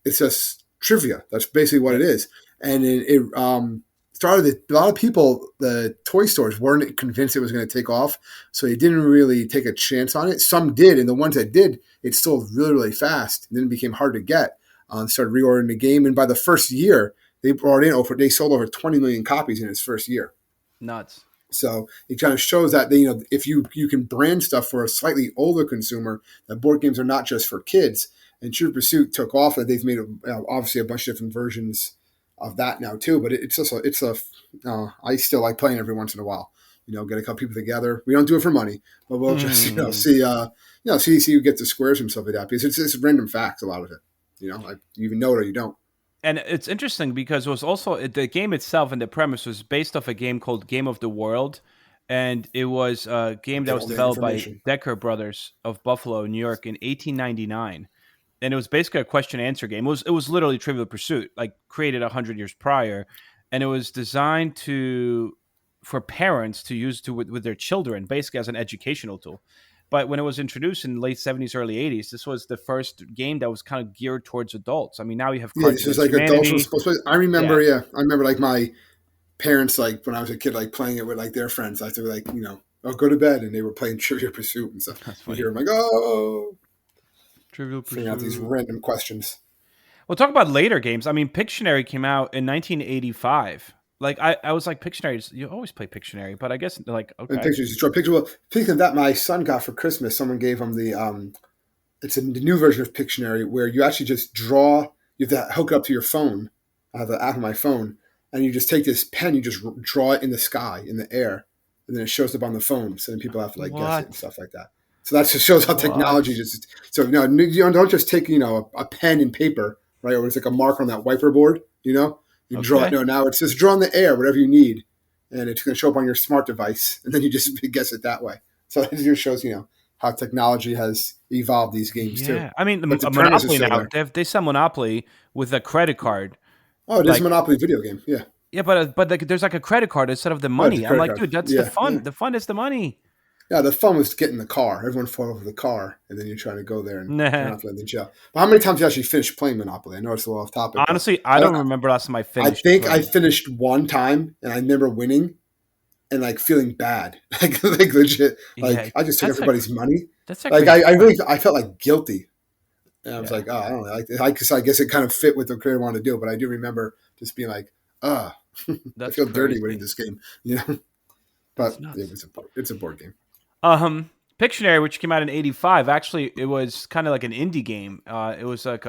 S2: it's just trivia. That's basically what
S1: Yep.
S2: it is. And it started a lot of people, the toy stores weren't convinced it was going to take off, so they didn't really take a chance on it. Some did, and the ones that did, it sold really fast, and then it became hard to get. Started reordering the game, and by the first year, they sold over 20 million copies in its first year.
S1: Nuts.
S2: So it kind of shows that if you can brand stuff for a slightly older consumer, that board games are not just for kids. And True Pursuit took off, and they've made obviously a bunch of different versions of that now too. But I still like playing every once in a while. Get a couple people together. We don't do it for money, but we'll just
S1: Mm.
S2: see who gets the squares and stuff like that, because it's random facts, a lot of it. Like you even know it or you don't.
S1: And it's interesting because it was also the game itself and the premise was based off a game called Game of the World, and it was a game that
S2: Get
S1: was
S2: all that
S1: developed by
S2: information.
S1: Decker Brothers of Buffalo, New York, in 1899. And it was basically a question and answer game. It was literally Trivial Pursuit, like created 100 years prior, and it was designed for parents to use with their children, basically as an educational tool. But when it was introduced in the late '70s, early '80s, this was the first game that was kind of geared towards adults. I mean, now you have
S2: Yeah,
S1: Cards
S2: this is
S1: Against
S2: like adults were
S1: Humanity.
S2: supposed to. I remember,
S1: Yeah,
S2: yeah, I remember like my parents, like when I was a kid, like playing it with like their friends. Like they were like, I'll go to bed, and they were playing Trivia Pursuit and stuff.
S1: that's
S2: You
S1: funny.
S2: hear them like, oh,
S1: Trivial
S2: figuring out these
S1: Pursuit.
S2: random questions.
S1: We'll talk about later games. I mean, Pictionary came out in 1985. Like I was like, Pictionary. You always play Pictionary, but I guess like
S2: And
S1: okay,
S2: pictures, just draw pictures. Well, speaking of that, my son got for Christmas. Someone gave him it's a new version of Pictionary where you actually just draw. You have to hook it up to your phone. I have the app on my phone, and you just take this pen, you just draw it in the sky, in the air, and then it shows up on the phone. So then people have to like guess it and
S1: what?
S2: stuff like that. So that just shows how technology
S1: What?
S2: just. So no, you don't just take a pen and paper, right, or it's like a marker on that wiper board. You draw it.
S1: Okay.
S2: No, now it's just draw in the air, whatever you need, and it's going to show up on your smart device, and then you just guess it that way. So it just shows how technology has evolved these games too.
S1: Yeah, I mean,
S2: But the
S1: a
S2: premise is
S1: Monopoly
S2: still
S1: now.
S2: there.
S1: They sell Monopoly with a credit card.
S2: Oh, it is a
S1: Like,
S2: Monopoly video game. Yeah.
S1: yeah, but like, there's like a credit card instead of the
S2: Oh, it's a
S1: money. I'm
S2: credit
S1: like,
S2: card.
S1: dude, that's the
S2: Yeah, yeah.
S1: fun. The fun is the money.
S2: Yeah, the fun was getting the car. Everyone fought over the car, and then you're trying to go there and
S1: Nah.
S2: turn off the jail. But how many times you actually finished playing Monopoly? I know it's a little off topic, but
S1: Honestly, I
S2: I,
S1: don't remember last time I
S2: I
S1: finished
S2: think I
S1: playing.
S2: finished one time, and I remember winning and like feeling bad, like legit.
S1: Yeah,
S2: Like I just took
S1: that's a
S2: everybody's money.
S1: that's a
S2: Like
S1: crazy
S2: I
S1: point.
S2: really I felt like guilty, and I was
S1: Yeah,
S2: like, oh, I don't know. I guess it kind of fit what the creator wanted to do, but I do remember just being like, I
S1: that's
S2: feel dirty winning
S1: crazy.
S2: this game,
S1: That's
S2: But
S1: nuts.
S2: it's a board game.
S1: Pictionary, which came out in '85, actually, it was kind of like an indie game. It was like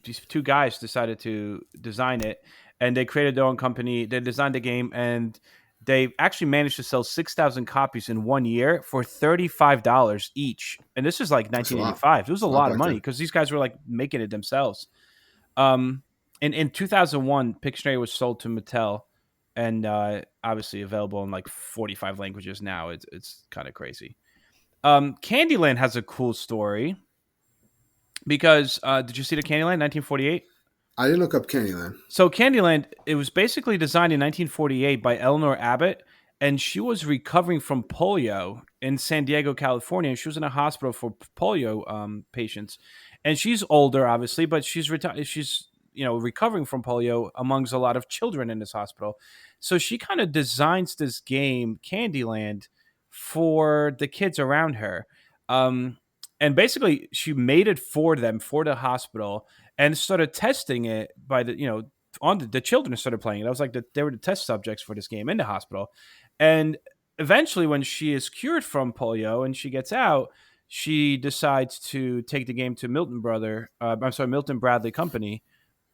S1: these two guys decided to design it, and they created their own company. They designed the game, and they actually managed to sell 6,000 copies in 1 year for $35 each. And this is like
S2: That's a lot.
S1: 1985. It was a
S2: A lot
S1: lot of
S2: back
S1: money
S2: then.
S1: because these guys were like making it themselves. Um, in 2001, Pictionary was sold to Mattel, and obviously available in like 45 languages now. It's kind of crazy. Candyland has a cool story because did you see the Candyland 1948?
S2: I didn't look up Candyland.
S1: So Candyland, it was basically designed in 1948 by Eleanor Abbott, and she was recovering from polio in San Diego, California. She was in a hospital for polio patients, and she's older, obviously, but she's recovering from polio amongst a lot of children in this hospital. So she kind of designs this game, Candyland, for the kids around her. Um, and basically, she made it for them for the hospital and started testing it by on the children started playing it. I was like they were the test subjects for this game in the hospital, and eventually when she is cured from polio and she gets out, she decides to take the game to Milton Bradley Company,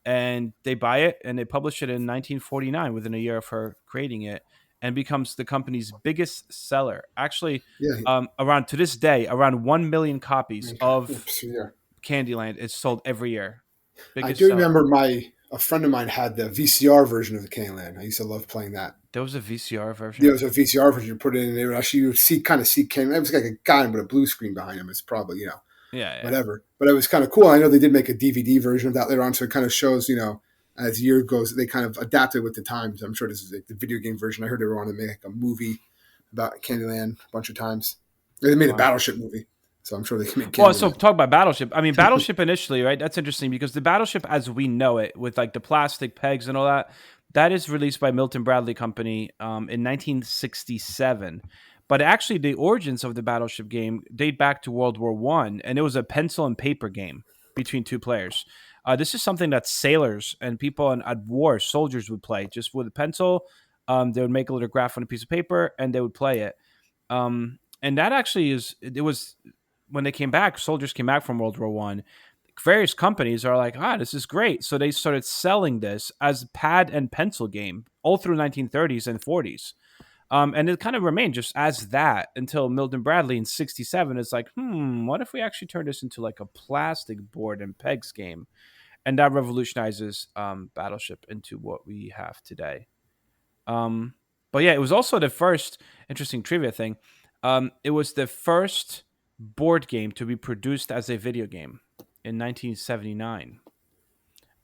S1: and they buy it and they publish it in 1949 within a year of her creating it, and becomes the company's biggest seller. Actually,
S2: Yeah.
S1: around to this day, around 1 million copies of
S2: Oops, yeah.
S1: Candyland is sold every year.
S2: I
S1: Biggest
S2: do
S1: seller.
S2: remember a friend of mine had the VCR version of the Candyland. I used to love playing that.
S1: There was a VCR
S2: There
S1: version.
S2: was a VCR version. You put it in there, actually you would see Candyland. It was like a guy with a blue screen behind him. It's probably
S1: Yeah, yeah.
S2: whatever. But it was kind of cool. I know they did make a DVD version of that later on, so it kind of shows as the year goes, they kind of adapted with the times. I'm sure this is like the video game version. I heard they were on to make like a movie about Candyland a bunch of times. They made a
S1: Wow.
S2: Battleship movie, so I'm sure they can make
S1: Well, so
S2: Candyland.
S1: talk about Battleship. I mean, Battleship initially, right? That's interesting because the Battleship as we know it, with like the plastic pegs and all that, that is released by Milton Bradley Company in 1967. But actually, the origins of the Battleship game date back to World War One, and it was a pencil and paper game between two players. This is something that sailors and people at war, soldiers would play just with a pencil. They would make a little graph on a piece of paper and they would play it. And that actually it was when they came back, soldiers came back from World War One. Various companies are like, this is great. So they started selling this as pad and pencil game all through 1930s and 40s. And it kind of remained just as that until Milton Bradley in 67 is like, what if we actually turn this into like a plastic board and pegs game? And that revolutionizes Battleship into what we have today. Um, but yeah, it was also the first interesting trivia thing. It was the first board game to be produced as a video game in 1979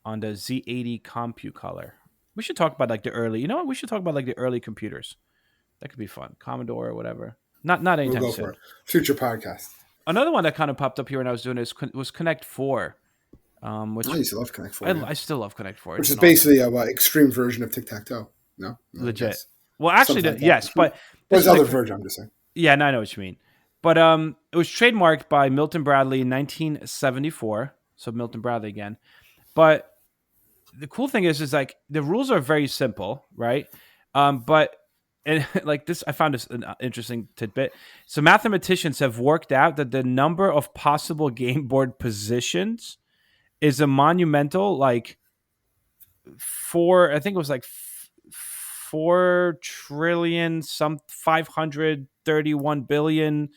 S1: on the Z80 CompuColor. We should talk about like the early. You know what? We should talk about like the early computers. That could be fun. Commodore or whatever. Not
S2: We'll
S1: anytime
S2: go for
S1: soon.
S2: it. Future podcast.
S1: Another one that kind of popped up here when I was doing this was Connect Four,
S2: I
S1: which
S2: used to love Connect Four, yeah.
S1: I still love Connect Four.
S2: Which
S1: It's
S2: is
S1: an awesome
S2: basically
S1: game.
S2: a extreme version of Tic Tac Toe. No, I
S1: Legit.
S2: guess
S1: Well, actually,
S2: something like that.
S1: yes, but this
S2: There's
S1: is like
S2: other version. I'm just saying.
S1: yeah, no, I know what you mean. But it was trademarked by Milton Bradley in 1974. So Milton Bradley again. But the cool thing is like the rules are very simple, right? But and like this, I found this an interesting tidbit. So mathematicians have worked out that the number of possible game board positions is a monumental like four. I think it was like 4 trillion some 531 billion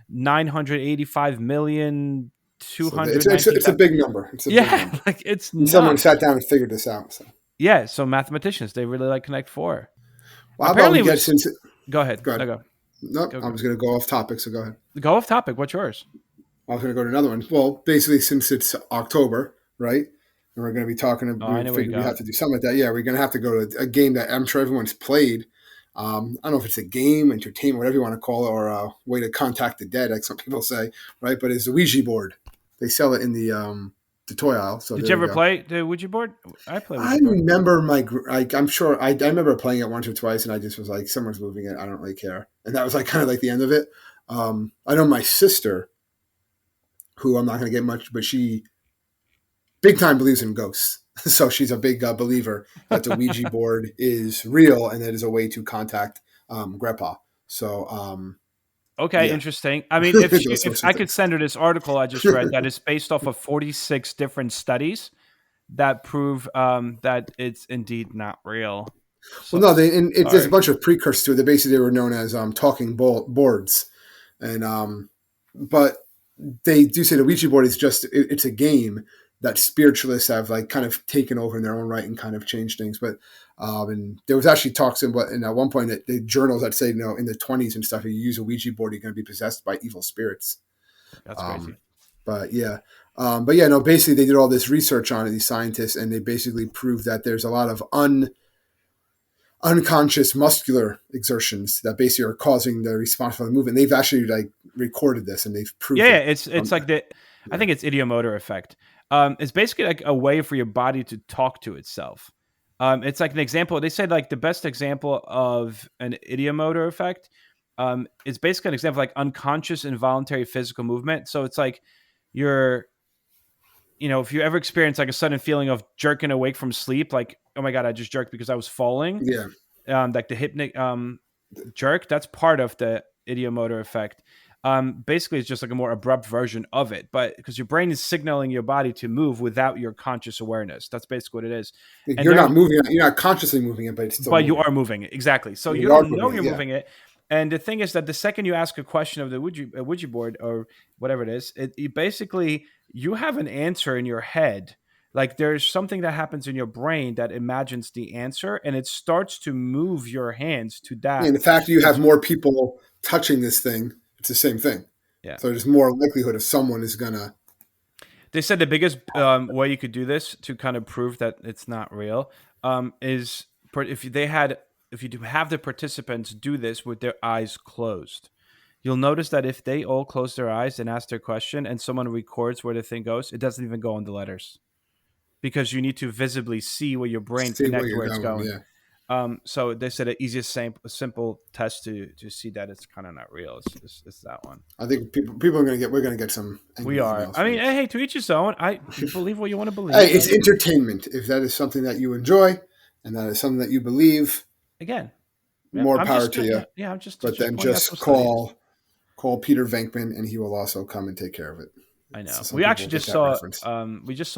S1: 985 million two
S2: So
S1: hundred nineteen
S2: it's a
S1: thousand.
S2: big number. It's a big
S1: Yeah,
S2: number.
S1: like it's
S2: And someone sat
S1: nuts.
S2: down and figured this out. So,
S1: Yeah, so mathematicians they really like Connect Four.
S2: well, how about
S1: Apparently,
S2: we
S1: it
S2: get
S1: was.
S2: since?
S1: Go ahead.
S2: Go ahead.
S1: No, go.
S2: Nope,
S1: Go.
S2: I
S1: Go.
S2: was going to go off topic. So go ahead.
S1: Go off topic. What's yours?
S2: I was going to go to another one. Well, basically, since it's October, right? And we're going to be talking.
S1: Oh, I
S2: We
S1: know where you're
S2: figured we have
S1: going.
S2: to do something like that. Yeah, we're going to have to go to a game that I'm sure everyone's played. I don't know if it's a game, entertainment, whatever you want to call it, or a way to contact the dead, like some people say, right? But it's the Ouija board. They sell it in the toy aisle. So
S1: Did
S2: there
S1: you
S2: you
S1: ever
S2: go.
S1: play the Ouija board? I play
S2: I
S1: Ouija board.
S2: remember I'm sure I remember playing it once or twice, and I just was like, someone's moving it. I don't really care, and that was like kind of like the end of it. I know my sister, who I'm not going to get much, but she big time believes in ghosts. So she's a big believer that the Ouija board is real and that it is a way to contact Grandpa. So
S1: Okay,
S2: yeah,
S1: interesting. I mean,
S2: those
S1: if
S2: sorts of
S1: I could
S2: things.
S1: send her this article I just read that is based off of 46 different studies that prove that it's indeed not real.
S2: Well,
S1: So
S2: no, there's a
S1: sorry.
S2: bunch of precursors to it. They were known as talking boards, and but they do say the Ouija board is it's a game that spiritualists have like kind of taken over in their own right and kind of changed things. But and there was actually talks in at one point that the journals that say, in the 20s and stuff, if you use a Ouija board, you're going to be possessed by evil spirits.
S1: That's crazy.
S2: Um, but yeah, but yeah, no. Basically, they did all this research on it, these scientists, and they basically proved that there's a lot of unconscious muscular exertions that basically are causing the response for the movement. They've actually like recorded this and they've proved
S1: Yeah,
S2: it.
S1: it's like the I
S2: Yeah,
S1: think it's ideomotor effect. It's basically like a way for your body to talk to itself. It's like an example. They said like the best example of an ideomotor effect is basically an example of like unconscious involuntary physical movement. So it's like you're, if you ever experience like a sudden feeling of jerking awake from sleep, like, oh my God, I just jerked because I was falling,
S2: yeah.
S1: like the hypnic jerk, that's part of the ideomotor effect. Basically, it's just like a more abrupt version of it, but because your brain is signaling your body to move without your conscious awareness. That's basically what it is. And
S2: You're
S1: there's,
S2: not moving it. You're not consciously moving it, but it's still
S1: but you
S2: moving.
S1: are moving it. Exactly. So you
S2: You are
S1: don't know
S2: moving it.
S1: you're
S2: Yeah.
S1: moving it. And the thing is that the second you ask a question of the Ouija board or whatever it is, it basically, you have an answer in your head. Like there's something that happens in your brain that imagines the answer and it starts to move your hands to that.
S2: And the fact that you have
S1: It's,
S2: more people touching this thing, it's the same thing.
S1: yeah.
S2: So there's more likelihood of someone is gonna.
S1: They said the biggest way you could do this to kind of prove that it's not real is if you do have the participants do this with their eyes closed. You'll notice that if they all close their eyes and ask their question, and someone records where the thing goes, it doesn't even go on the letters because you need to visibly see where your brain
S2: See where
S1: connect
S2: you're
S1: where it's
S2: going.
S1: going.
S2: Yeah,
S1: So they said the easiest simple test to see that it's kind of not real is that one.
S2: I think people are gonna get. We're gonna get some
S1: We
S2: angry
S1: are.
S2: emails
S1: I
S2: from
S1: mean,
S2: this.
S1: hey, to each his own. You believe what you want to
S2: Hey,
S1: believe,
S2: it's
S1: right?
S2: entertainment. If that is something that you enjoy and that is something that you believe,
S1: Again, yeah,
S2: more power to you.
S1: yeah, I'm just
S2: But
S1: just
S2: then
S1: pointing out some
S2: just
S1: studies.
S2: call Peter Venkman, and he will also come and take care of it.
S1: I
S2: So
S1: know.
S2: some
S1: We
S2: people
S1: actually
S2: will get
S1: just
S2: that
S1: saw
S2: reference.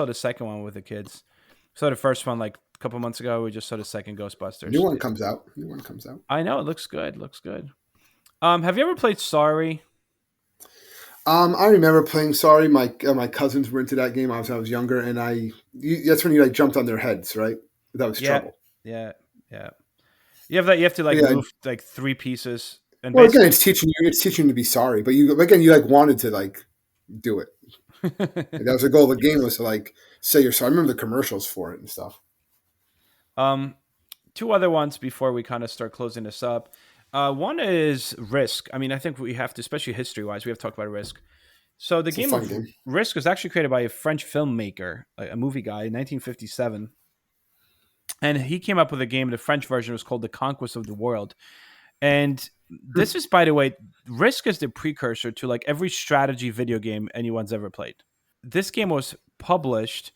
S1: the second one with the kids. Saw the first one like a couple months ago. We just saw the second
S2: New
S1: Ghostbusters.
S2: one comes out. New one comes out.
S1: I know it looks good. Looks good. Have you ever played Sorry?
S2: I remember playing. Sorry, my cousins were into that game. I was younger, and that's when you like jumped on their heads, right? That was
S1: Yeah,
S2: trouble.
S1: yeah, yeah. You have that. You have to
S2: But
S1: like
S2: yeah,
S1: move like three pieces, and
S2: well, again,
S1: basically,
S2: it's teaching you to be sorry. But you like wanted to like do it. Like, that was the goal of the game was to like say you're sorry. I remember the commercials for it and stuff.
S1: um, two other ones before we kind of start closing this up. One is Risk. I mean, I think we have to, especially history wise, we have to talk about Risk. So the
S2: It's a
S1: game
S2: fun
S1: of
S2: game.
S1: Risk was actually created by a French filmmaker, a movie guy, in 1957, and he came up with a game. The French version was called The Conquest of the World, and this is, by the way, Risk is the precursor to like every strategy video game anyone's ever played. This game was published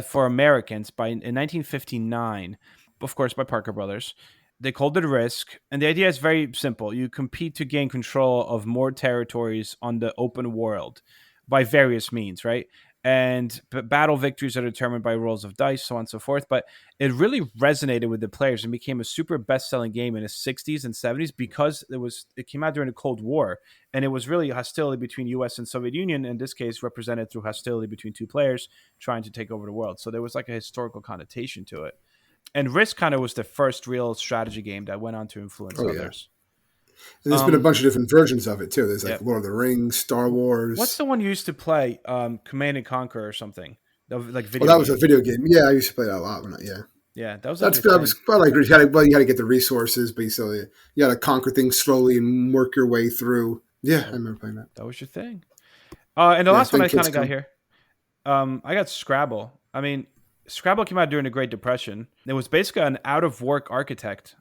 S1: for Americans in 1959, of course, by Parker Brothers. They called it Risk, and the idea is very simple. You compete to gain control of more territories on the open world by various means, right? And battle victories are determined by rolls of dice, so on and so forth. But it really resonated with the players and became a super best-selling game in the 60s and 70s because it came out during the Cold War, and it was really hostility between U.S. and Soviet Union. In this case, represented through hostility between two players trying to take over the world. So there was like a historical connotation to it. And Risk kind of was the first real strategy game that went on to influence
S2: Oh yeah,
S1: others.
S2: and there's been a
S1: Um,
S2: bunch of different versions of it too. There's
S1: yeah.
S2: like Lord of the Rings, Star
S1: What's
S2: Wars.
S1: the one you used to play? Command and Conquer or something? Like
S2: Well,
S1: video
S2: that was a
S1: game.
S2: video game. Yeah, I used to play that a lot. Yeah,
S1: Yeah, that was like
S2: that's
S1: the
S2: that was
S1: thing.
S2: well, like you had to get the resources, but you had to conquer things slowly and work your way through. Yeah, I
S1: That,
S2: remember playing that.
S1: that was your thing. And the
S2: Yeah,
S1: last one
S2: playing
S1: I kind
S2: Kids
S1: of got
S2: Come.
S1: here. I got Scrabble. I mean, Scrabble came out during the Great Depression. It was basically an out of work architect,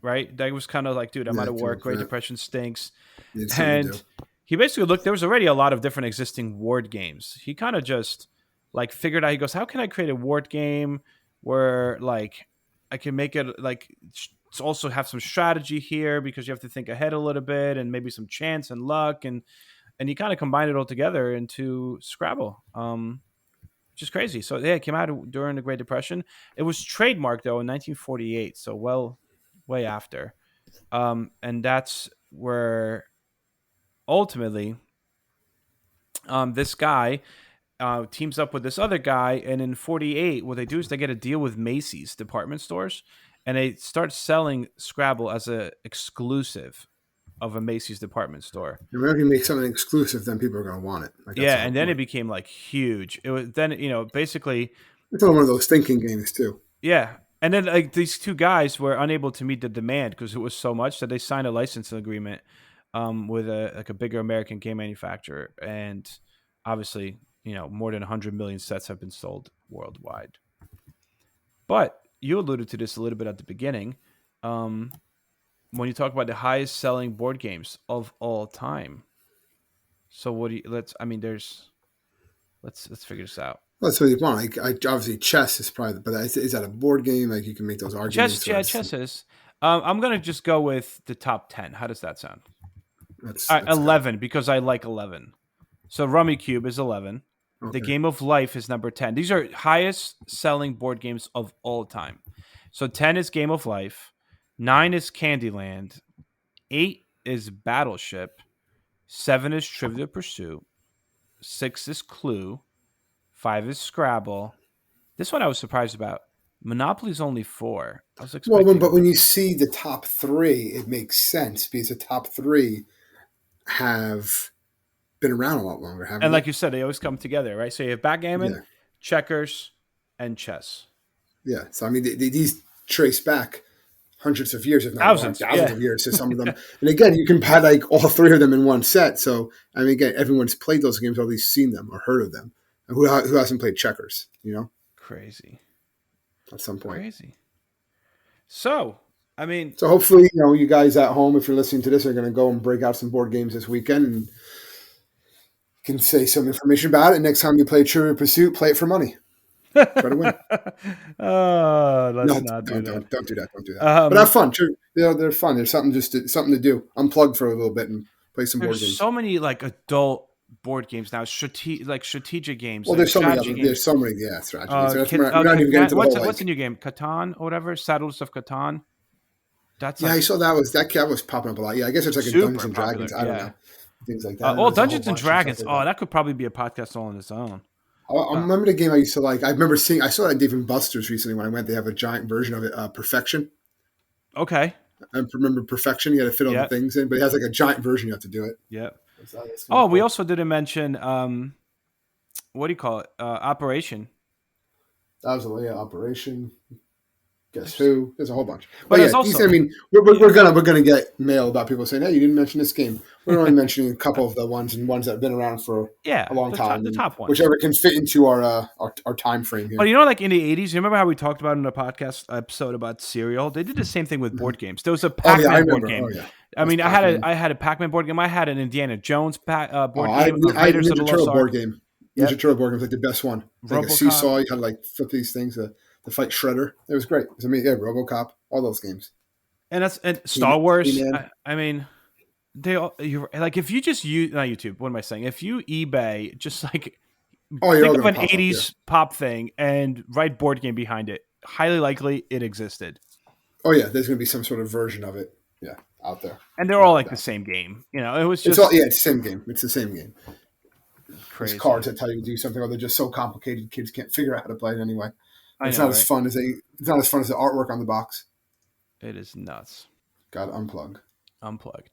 S1: right? That was kind of like, dude, I'm
S2: Yeah,
S1: out
S2: I
S1: of
S2: came
S1: work.
S2: up for
S1: Great
S2: that.
S1: Depression stinks.
S2: You certainly do.
S1: And he basically looked, there was already a lot of different existing ward games. He kind of just like figured out, he goes, how can I create a ward game where like I can make it like also have some strategy here because you have to think ahead a little bit and maybe some chance and luck and he kind of combined it all together into Scrabble. Which is crazy. So yeah, it came out during the Great Depression. It was trademarked though in 1948, so way after. And that's where ultimately this guy teams up with this other guy, and in 48, what they do is they get a deal with Macy's department stores, and they start selling Scrabble as a exclusive of a Macy's department store.
S2: And whenever you make something exclusive, then people are going to want it. Like that's
S1: Yeah,
S2: the whole
S1: and then it
S2: point.
S1: became like huge. It was then basically
S2: It's one of those thinking games too.
S1: yeah. And then like these two guys were unable to meet the demand because it was so much that they signed a licensing agreement with a bigger American game manufacturer, and obviously more than 100 million sets have been sold worldwide. But you alluded to this a little bit at the beginning. When you talk about the highest selling board games of all time. So what do you let's let's figure this out.
S2: Well, that's what you want. Like, obviously, chess is probably, but is that a board game? Like, you can make those arguments.
S1: Chess is. I'm gonna just go with the top 10. How does that sound?
S2: That's good.
S1: 11 because I like 11. So Rummy Cube is 11.
S2: Okay.
S1: The Game of Life is number 10. These are highest selling board games of all time. So 10 is Game of Life, 9 is Candyland, 8 is Battleship, 7 is Trivial Pursuit, 6 is Clue, 5 is Scrabble. This one I was surprised about. Monopoly's only 4. I was expecting.
S2: Well, but when you see the top 3, it makes sense because the top 3 have been around a lot longer, haven't
S1: and
S2: they?
S1: like you said, they always come together, right? So you have backgammon,
S2: Yeah.
S1: checkers, and chess.
S2: Yeah. So, I mean, these trace back hundreds of years, if not
S1: Thousands
S2: of years to some of them. And again, you can put like all 3 of them in one set. So, I mean, again, everyone's played those games, or at least seen them or heard of them. And who hasn't played checkers,
S1: Crazy.
S2: at some point?
S1: Crazy. So, I mean,
S2: So hopefully, you guys at home, if you're listening to this, are going to go and break out some board games this weekend and can say some information about it. Next time you play Trivial Pursuit, play it for money. Try to win.
S1: let's not do that.
S2: Don't do that. Don't do that. But have fun. They're fun. There's something something to do. Unplug for a little bit and play some board games.
S1: There's so many like adult board games now, strategic games.
S2: Well,
S1: like
S2: there's so many.
S1: strategy
S2: There's so many. Yeah, strategy games. We're not even getting into the whole.
S1: What's the new game? Catan or whatever? Settlers of Catan. That's
S2: I saw that was popping up a lot. Yeah, I guess it's like a Dungeons and Dragons. I don't know. Things like that.
S1: Dungeons and Dragons. That could probably be a podcast all on its own.
S2: I remember the game I used to like. I remember seeing. I saw that in Dave and Buster's recently when I went. They have a giant version of it, Perfection.
S1: Okay.
S2: I remember Perfection. You had to fit all the things in, but it has like a giant version. You have to do it.
S1: Yep.
S2: Cool.
S1: We also didn't mention what do you call it? Operation.
S2: That was Operation. Guess who? There's a whole bunch.
S1: But
S2: yeah,
S1: also,
S2: we're gonna get mail about people saying, "Hey, you didn't mention this game." We're only mentioning a couple of the ones that have been around for a long time.
S1: The top ones,
S2: whichever can fit into our time frame here.
S1: But like in the 80s, you remember how we talked about in a podcast episode about cereal? They did the same thing with board games. There was a Pac-Man board game. Oh, yeah. I mean, I had a Pac-Man board game. I had an Indiana Jones board game.
S2: I Ninja Turtle board game.
S1: Yep.
S2: Ninja Turtle board game was like the best one. Like a seesaw, you had to like flip these things to fight Shredder. It was great. It was amazing. Yeah, RoboCop, all those games.
S1: And Star Wars. I mean, you're like if you just use not YouTube. What am I saying? If you eBay, just like think of an 80s pop thing and write board game behind it. Highly likely it existed.
S2: Oh yeah, there's going to be some sort of version of it. Yeah, out there.
S1: And they're all like the same game. It was just
S2: it's the same game. It's the same game.
S1: Crazy.
S2: There's cards that tell you to do something, or they're just so complicated kids can't figure out how to play it anyway. It's not as fun as the artwork on the box.
S1: It is nuts.
S2: Got to unplug.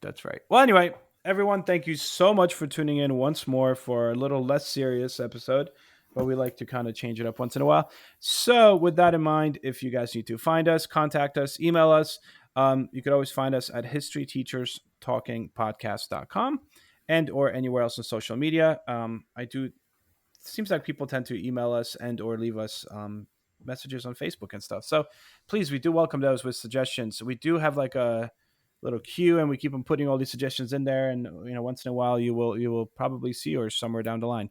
S1: That's right. Well, anyway, everyone, thank you so much for tuning in once more for a little less serious episode, but we like to kind of change it up once in a while. So with that in mind, if you guys need to find us, contact us, email us. You could always find us at historyteacherstalkingpodcast.com and or anywhere else on social media. It seems like people tend to email us and or leave us messages on Facebook and stuff. So please, we do welcome those with suggestions. We do have like a little queue and we keep on putting all these suggestions in there. And, once in a while you will probably see yours somewhere down the line.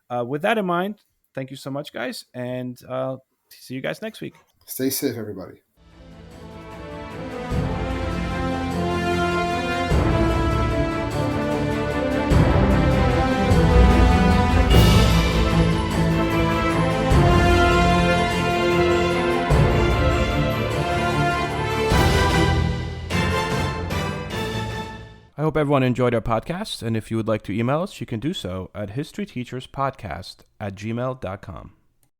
S1: With that in mind, thank you so much, guys. And see you guys next week.
S2: Stay safe, everybody.
S1: I I hope everyone enjoyed our podcast, and if you would like to email us, you can do so at historyteacherspodcast@gmail.com.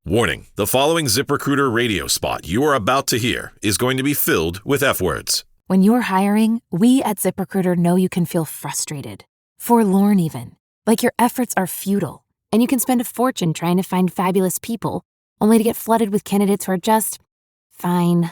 S3: Warning, the following ZipRecruiter radio spot you are about to hear is going to be filled with F-words.
S4: When you're hiring, we at ZipRecruiter know you can feel frustrated, forlorn even, like your efforts are futile, and you can spend a fortune trying to find fabulous people, only to get flooded with candidates who are just fine.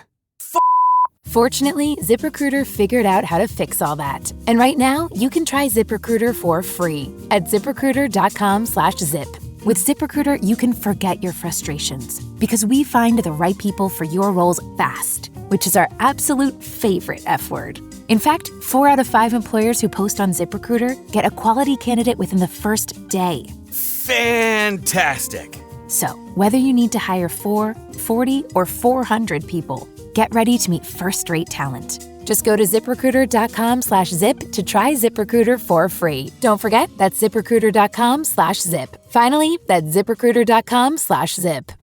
S4: Fortunately, ZipRecruiter figured out how to fix all that. And right now, you can try ZipRecruiter for free at ZipRecruiter.com/zip. With ZipRecruiter, you can forget your frustrations because we find the right people for your roles fast, which is our absolute favorite F word. In fact, 4 out of 5 employers who post on ZipRecruiter get a quality candidate within the first day.
S5: Fantastic.
S4: So, whether you need to hire 4, 40, or 400 people, get ready to meet first-rate talent. Just go to ZipRecruiter.com/zip to try ZipRecruiter for free. Don't forget, that's ZipRecruiter.com/zip. Finally, that's ZipRecruiter.com/zip.